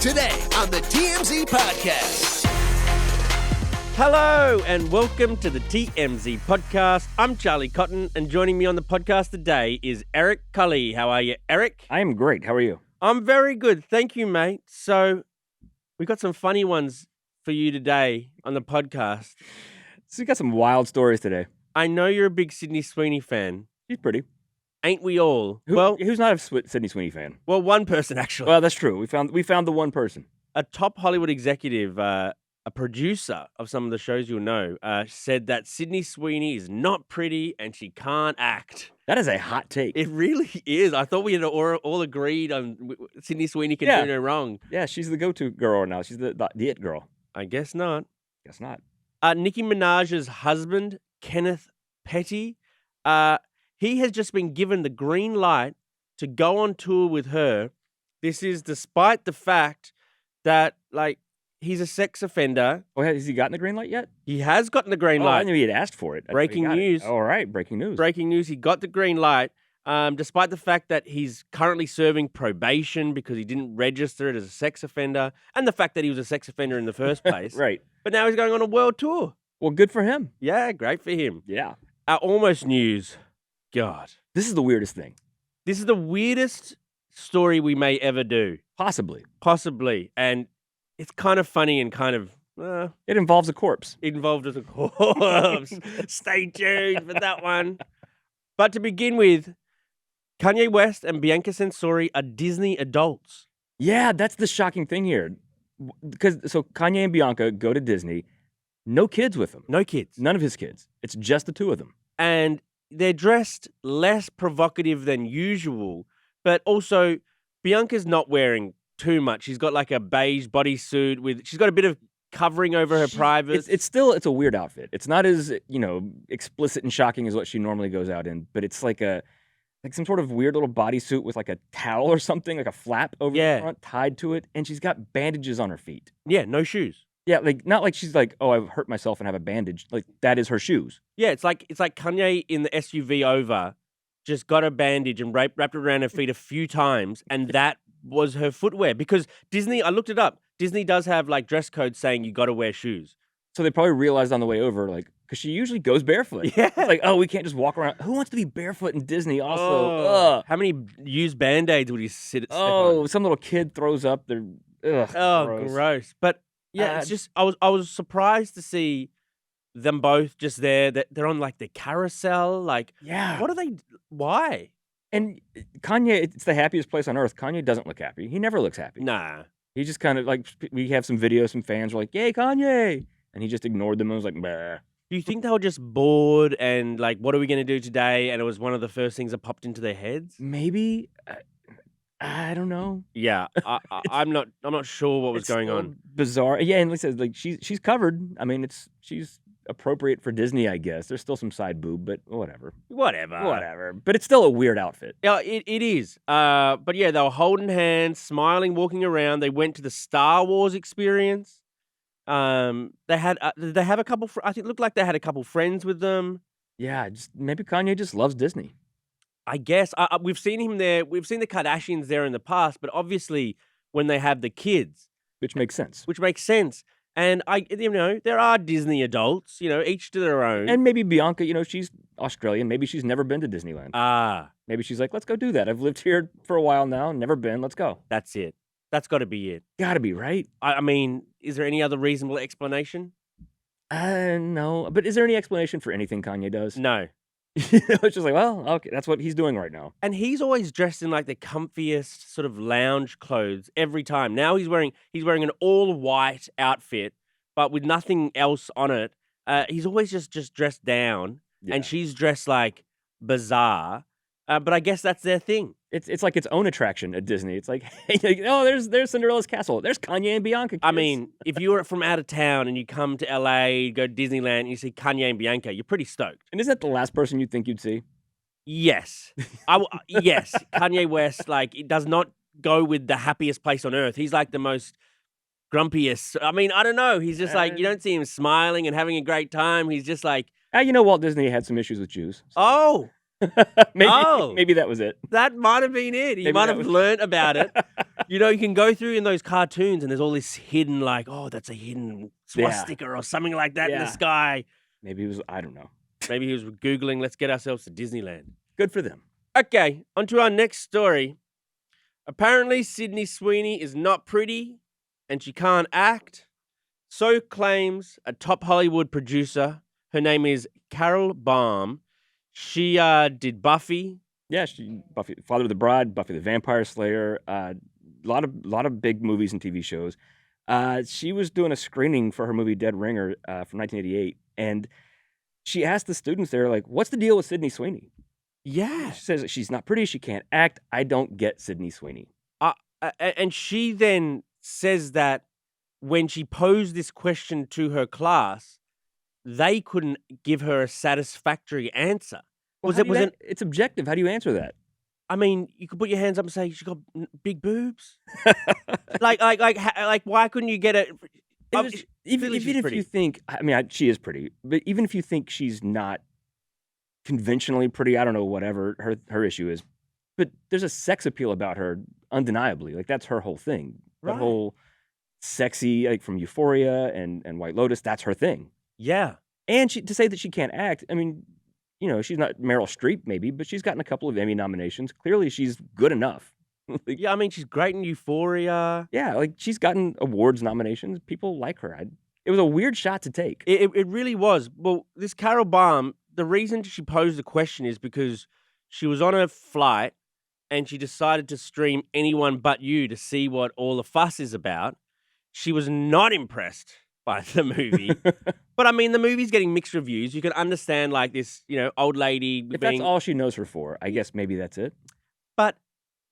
Today on the TMZ Podcast. Hello and welcome to the TMZ Podcast. I'm Charlie Cotton, and joining me on the podcast today is Eric Colley. How are you, Eric? I am great. How are you? I'm very good. Thank you, mate. So we got some funny ones for you today on the podcast. So we got some wild stories today. I know you're a big Sydney Sweeney fan. She's pretty. Ain't we all? Who's not a Sydney Sweeney fan? Well, one person actually. Well, that's true. We found the one person. A top Hollywood executive, a producer of some of the shows you'll know, said that Sydney Sweeney is not pretty and she can't act. That is a hot take. It really is. I thought we had all agreed on Sydney Sweeney can do no wrong. Yeah, she's the go-to girl now. She's the it girl. I guess not. Guess not. Nicki Minaj's husband, Kenneth Petty, he has just been given the green light to go on tour with her. This is despite the fact that, he's a sex offender. Oh, has he gotten the green light yet? He has gotten the green light. I knew he had asked for it. Breaking news. All right, breaking news. Breaking news. He got the green light, despite the fact that he's currently serving probation because he didn't register it as a sex offender, and the fact that he was a sex offender in the first place. Right. But now he's going on a world tour. Well, good for him. Yeah, great for him. Yeah. Our almost news. God. This is the weirdest thing. This is the weirdest story we may ever do. Possibly. And it's kind of funny and kind of... it involves a corpse. Involved as a corpse. Stay tuned for that one. But to begin with, Kanye West and Bianca Censori are Disney adults. Yeah, that's the shocking thing here. So Kanye and Bianca go to Disney. No kids with them. No kids. None of his kids. It's just the two of them. And they're dressed less provocative than usual, but also Bianca's not wearing too much. She's got like a beige bodysuit she's got a bit of covering over her privates. It's a weird outfit. It's not as, explicit and shocking as what she normally goes out in, but it's like some sort of weird little bodysuit with like a towel or something, like a flap over the front tied to it, and she's got bandages on her feet. Yeah, no shoes. Yeah, not like she's like, oh, I've hurt myself and have a bandage. Like, that is her shoes. Yeah, it's like Kanye in the SUV over just got a bandage and wrapped it around her feet a few times, and that was her footwear. Because Disney, I looked it up, Disney does have like dress codes saying you got to wear shoes. So they probably realized on the way over, because she usually goes barefoot. Yeah. It's like, oh, we can't just walk around. Who wants to be barefoot in Disney also? How many used Band-Aids would you step on? Oh, some little kid throws up their, gross. But yeah, it's just, I was surprised to see them both just there. They're on like the carousel. Yeah. What are they, why? And Kanye, it's the happiest place on earth. Kanye doesn't look happy. He never looks happy. Nah. He just kind of we have some videos, some fans were like, yay, Kanye. And he just ignored them and was like, bah. Do you think they were just bored and like, what are we going to do today? And it was one of the first things that popped into their heads? Maybe. I don't know. Yeah, I'm not sure what was going on. Bizarre. Yeah, and like I said, she's covered. I mean, she's appropriate for Disney, I guess. There's still some side boob, but whatever. Whatever. But it's still a weird outfit. Yeah, it is. But yeah, they were holding hands, smiling, walking around. They went to the Star Wars experience. They have a couple. I think it looked like they had a couple friends with them. Yeah, maybe Kanye just loves Disney. I guess we've seen him there. We've seen the Kardashians there in the past, but obviously when they have the kids, which makes sense. And there are Disney adults, each to their own. And maybe Bianca, she's Australian. Maybe she's never been to Disneyland. Maybe she's like, let's go do that. I've lived here for a while now, never been. Let's go. That's it. That's got to be it. Got to be, right? I mean, is there any other reasonable explanation? No. But is there any explanation for anything Kanye does? No. It's just like, well, okay, that's what he's doing right now. And he's always dressed in like the comfiest sort of lounge clothes every time. Now he's wearing an all white outfit, but with nothing else on it. He's always just dressed down, and she's dressed like bizarre. But I guess that's their thing. It's like its own attraction at Disney. It's like, hey, oh, there's Cinderella's castle. There's Kanye and Bianca. Kids. I mean, if you were from out of town and you come to LA, go to Disneyland, and you see Kanye and Bianca, you're pretty stoked. And is that the last person you'd think you'd see? Yes. Yes. Kanye West, it does not go with the happiest place on earth. He's like the most grumpiest. I mean, I don't know. He's just you don't see him smiling and having a great time. He's just like... Walt Disney had some issues with Jews. So. Oh! Maybe that was it. That might have been it. He might have learned about it. You know, you can go through in those cartoons and there's all this hidden, like, oh, that's a hidden swastika or something like that in the sky. Maybe it was, I don't know. Maybe he was Googling, let's get ourselves to Disneyland. Good for them. Okay, on to our next story. Apparently, Sydney Sweeney is not pretty and she can't act. So claims a top Hollywood producer. Her name is Carol Baum. She did Buffy. Yeah, Buffy, Father of the Bride, Buffy the Vampire Slayer, a lot of big movies and TV shows. She was doing a screening for her movie Dead Ringer from 1988, and she asked the students there, like, what's the deal with Sydney Sweeney? Yeah. She says she's not pretty, she can't act. I don't get Sydney Sweeney. And she then says that when she posed this question to her class, they couldn't give her a satisfactory answer. Well, it's objective. How do you answer that? I mean, you could put your hands up and say she's got big boobs. like, why couldn't you get it? Even if you think, I mean, she is pretty, but even if you think she's not conventionally pretty, I don't know, whatever her issue is, but there's a sex appeal about her, undeniably. Like, that's her whole thing. That whole sexy, like from Euphoria and White Lotus, that's her thing. Yeah. And to say that she can't act, I mean, you know, she's not Meryl Streep maybe, but she's gotten a couple of Emmy nominations. Clearly, she's good enough. Yeah, I mean, she's great in Euphoria. Yeah, like, she's gotten awards nominations. People like her. It was a weird shot to take. It really was. Well, this Carol Baum, the reason she posed the question is because she was on a flight and she decided to stream Anyone But You to see what all the fuss is about. She was not impressed by the movie. But, I mean, the movie's getting mixed reviews. You can understand, like, this, you know, old lady If that's all she knows her for, I guess maybe that's it. But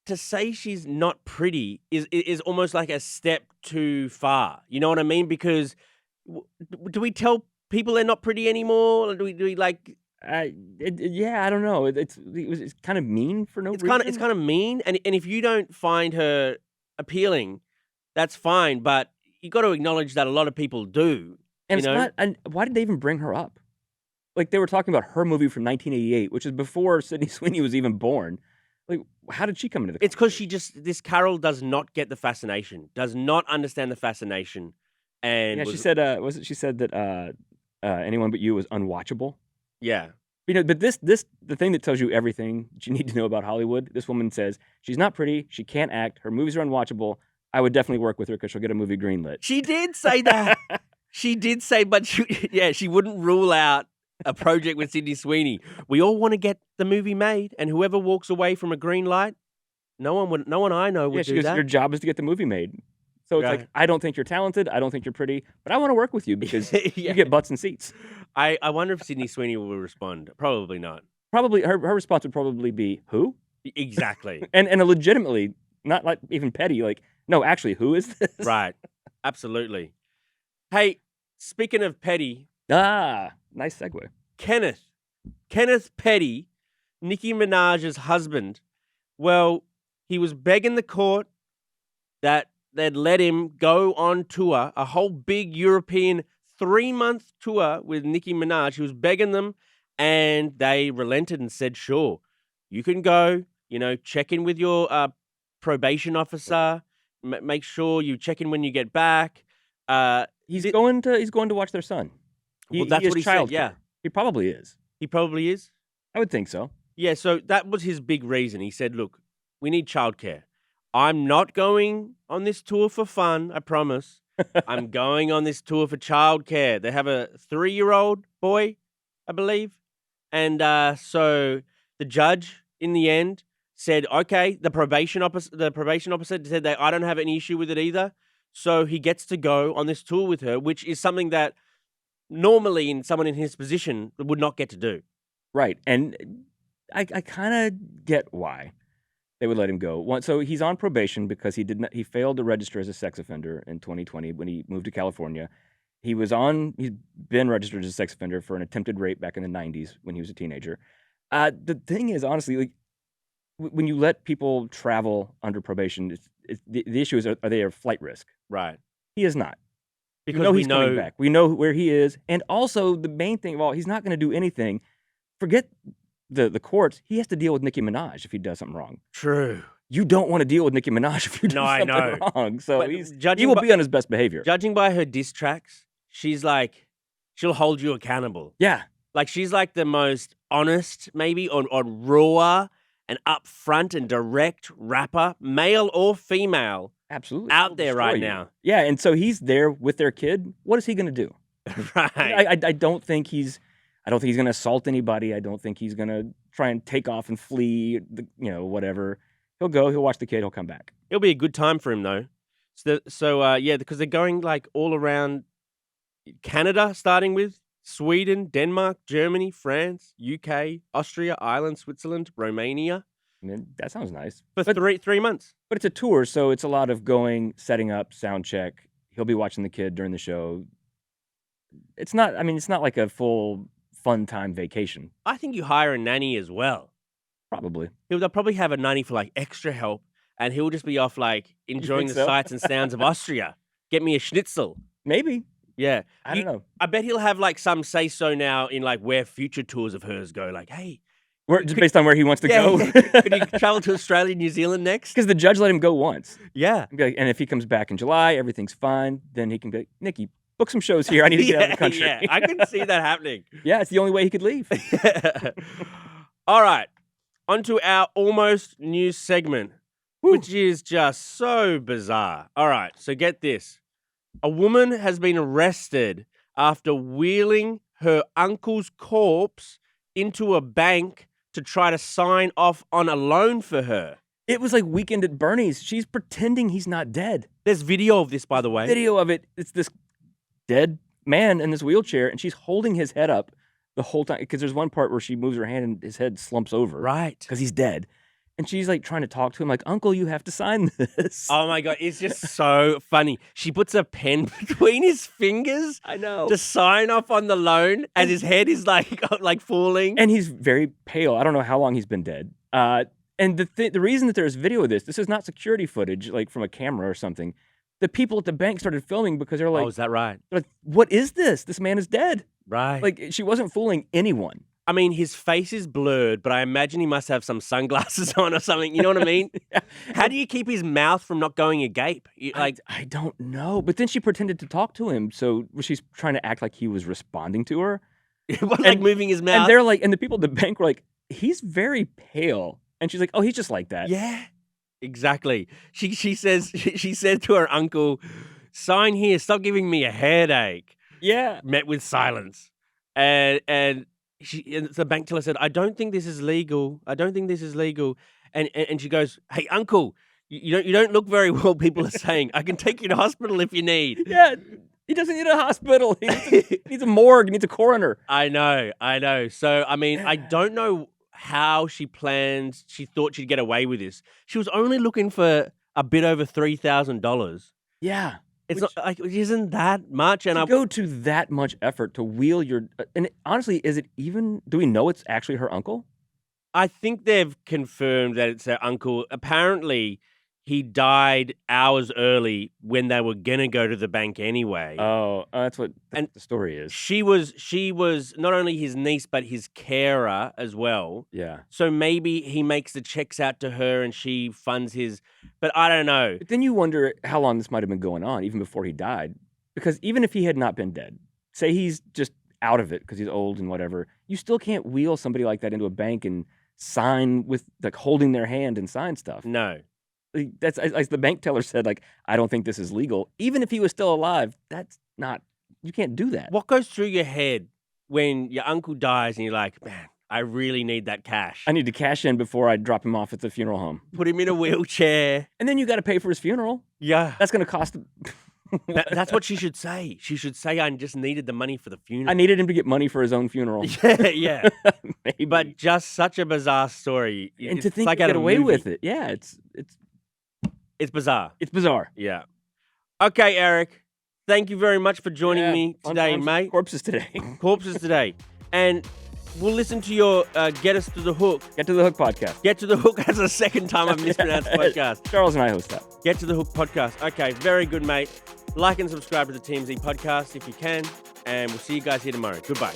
to say she's not pretty is almost like a step too far. You know what I mean? Because do we tell people they're not pretty anymore? Or do we like... yeah, I don't know. It's kind of mean for no reason. It's kind of mean. And if you don't find her appealing, that's fine. But you got to acknowledge that a lot of people do. And it's not. And why did they even bring her up? Like, they were talking about her movie from 1988, which is before Sydney Sweeney was even born. Like, how did she come into the? It's because this Carol does not get the fascination, does not understand the fascination, and she said, she said that Anyone But You was unwatchable. Yeah. You know, but the thing that tells you everything that you need to know about Hollywood. This woman says she's not pretty, she can't act, her movies are unwatchable. I would definitely work with her because she'll get a movie greenlit. She did say that. She did say, but she wouldn't rule out a project with Sydney Sweeney. We all want to get the movie made, and whoever walks away from a green light, no one I know would do that. Your job is to get the movie made. So it's like, I don't think you're talented, I don't think you're pretty, but I want to work with you because you get butts and seats. I wonder if Sydney Sweeney will respond. Probably not. Probably her response would probably be, who? Exactly. and legitimately, not like even petty, like, no, actually, who is this? Right. Absolutely. Hey, speaking of petty. Nice segue. Kenneth Petty, Nicki Minaj's husband. Well, he was begging the court that they'd let him go on tour, a whole big European 3-month tour with Nicki Minaj. He was begging them, and they relented and said, sure, you can go, you know, check in with your probation officer, make sure you check in when you get back. He's going to watch their son. Well, that's what he said, yeah. He probably is. He probably is? I would think so. Yeah, so that was his big reason. He said, look, we need childcare. I'm not going on this tour for fun, I promise. I'm going on this tour for childcare. They have a 3-year-old boy, I believe. And so the judge, in the end, said, okay, the probation officer said that I don't have any issue with it either. So he gets to go on this tour with her, which is something that normally someone in his position would not get to do. Right. And I kind of get why they would let him go. So he's on probation because he failed to register as a sex offender in 2020 when he moved to California. He's been registered as a sex offender for an attempted rape back in the 90s when he was a teenager. The thing is, honestly, like, when you let people travel under probation, the issue is, are they a flight risk? Right. He is not. Because he's coming back. We know where he is. And also, the main thing of all, he's not going to do anything. Forget the courts. He has to deal with Nicki Minaj if he does something wrong. True. you don't want to deal with Nicki Minaj if you do No, I something know. wrong. So But he will be on his best behavior. Judging by her diss tracks, she's like, she'll hold you accountable. Yeah. Like, she's like the most honest, maybe, on raw and upfront and direct rapper, male or female, Absolutely. out there right now. Yeah, and so he's there with their kid. What is he going to do? Right. I don't think he's going to assault anybody. I don't think he's going to try and take off and flee, whatever. He'll go, he'll watch the kid, he'll come back. It'll be a good time for him, though. Yeah, because they're going, like, all around Canada, starting with Sweden, Denmark, Germany, France, UK, Austria, Ireland, Switzerland, Romania. I mean, that sounds nice. For 3 months. But it's a tour, so it's a lot of going, setting up, sound check. He'll be watching the kid during the show. It's not like a full fun time vacation. I think you hire a nanny as well. Probably. They'll probably have a nanny for, like, extra help, and he'll just be off, like, enjoying the sights and sounds of Austria. Get me a schnitzel. Maybe. Yeah. I don't know. I bet he'll have, like, some say-so now in, like, where future tours of hers go. Like, hey. Just based on where he wants to go. Could he travel to Australia, New Zealand next? Because the judge let him go once. Yeah. And if he comes back in July, everything's fine, then he can be like, Nikki, book some shows here. I need to get out of the country. Yeah, I can see that happening. Yeah, it's the only way he could leave. All right. On to our almost news segment, which is just so bizarre. All right, so get this. A woman has been arrested after wheeling her uncle's corpse into a bank to try to sign off on a loan for her. It was like Weekend at Bernie's. She's pretending he's not dead. There's video of this, by the way. Video of it. It's this dead man in this wheelchair, and she's holding his head up the whole time. Because there's one part where she moves her hand and his head slumps over. Right. Because he's dead. And she's like trying to talk to him like, Uncle, you have to sign this. Oh my God, it's just so funny. She puts a pen between his fingers. I know. To sign off on the loan, and his head is like falling. And he's very pale. I don't know how long he's been dead. And the reason that there's video of this is not security footage, like from a camera or something. The people at the bank started filming because they're like, oh, is that right? They're like, what is this? This man is dead. Right. Like, she wasn't fooling anyone. I mean, his face is blurred, but I imagine he must have some sunglasses on or something. You know what I mean? Yeah. How do you keep his mouth from not going agape? I don't know. But then she pretended to talk to him, so she's trying to act like he was responding to her. Like moving his mouth. And they're like, and the people at the bank were like, he's very pale. And she's like, oh, he's just like that. Yeah, exactly. She said to her uncle, sign here, stop giving me a headache. Yeah. Met with silence. And the bank teller said, I don't think this is legal. And she goes, hey, uncle, you don't look very well, people are saying. I can take you to hospital if you need. Yeah, he doesn't need a hospital. He needs a morgue. He needs a coroner. I know. So, I mean, I don't know how she thought she'd get away with this. She was only looking for a bit over $3,000. Yeah. It's not like, isn't that much? And I go to that much effort to wheel your, and honestly, is it even, do we know it's actually her uncle? I think they've confirmed that it's her uncle. Apparently, he died hours early when they were gonna go to the bank anyway. Oh, that's what the story is. She was not only his niece but his carer as well. Yeah. So maybe he makes the checks out to her and she funds his. But I don't know. But then you wonder how long this might have been going on, even before he died. Because even if he had not been dead, say he's just out of it because he's old and whatever, you still can't wheel somebody like that into a bank and sign with, like, holding their hand and sign stuff. No. That's, as the bank teller said, like, I don't think this is legal. Even if he was still alive, that's not, you can't do that. What goes through your head when your uncle dies and you're like, man, I really need that cash. I need to cash in before I drop him off at the funeral home. Put him in a wheelchair. And then you got to pay for his funeral. Yeah. That's going to cost him. That's what she should say. She should say, I just needed the money for the funeral. I needed him to get money for his own funeral. Yeah. Maybe. But just such a bizarre story. And to think like you get away movie. with it. Yeah, it's bizarre. It's bizarre. Yeah. Okay, Eric. Thank you very much for joining me today, on mate. Corpses today. Corpses today. And we'll listen to your Get Us to the Hook. Get to the Hook podcast. Get to the Hook. That's the second time I've mispronounced the podcast. Charles and I host that. Get to the Hook podcast. Okay, very good, mate. Like and subscribe to the TMZ podcast if you can. And we'll see you guys here tomorrow. Goodbye.